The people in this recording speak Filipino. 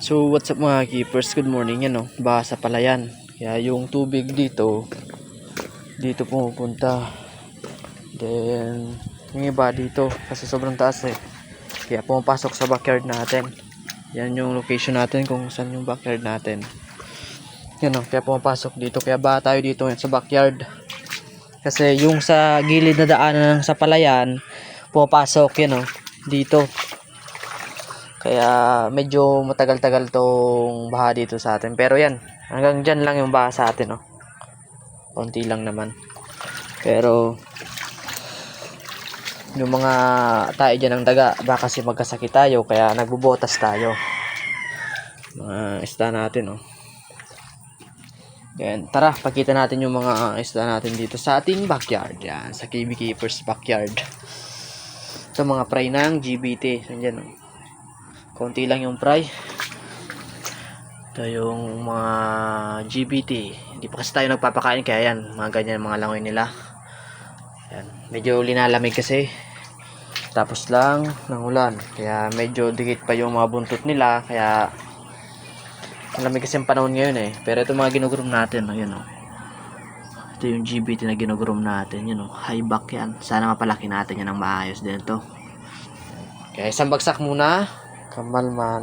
So what's up mga keepers, good morning. Yan baha sa palayan, kaya yung tubig dito pumupunta, then yung iba dito kasi sobrang taas kaya pumapasok sa backyard natin. Yan yung location natin kung saan yung backyard natin. Yan kaya pumapasok dito, kaya baha tayo dito sa backyard kasi yung sa gilid na daanan sa palayan pumapasok yan dito. Kaya medyo matagal-tagal tong baha dito sa atin. Pero yan, hanggang dyan lang yung baha sa atin konti lang naman. Pero yung mga tayo dyan ng daga, baka kasi magkasakit tayo, kaya nagbubotas tayo. Mga isda natin Yan, tara, pakita natin yung mga isda natin dito sa ating backyard. Yan, sa KB Keepers backyard. Ito mga fry ng GBT. Nandiyan konti lang yung fry. Ito yung mga GBT. Hindi pa kasi tayo nagpapakain, kaya yan, mga ganyan mga langoy nila. Yan, medyo linalamig kasi. Tapos lang ng ulan, kaya medyo dikit pa yung mga buntot nila, kaya malamig kasi yung panahon ngayon Pero ito mga ginugroom natin, ito yung GBT na ginugroom natin, high back yan. Sana mapalaki natin yan ng maayos din ito. Kaya isang bagsak muna. Kamal man.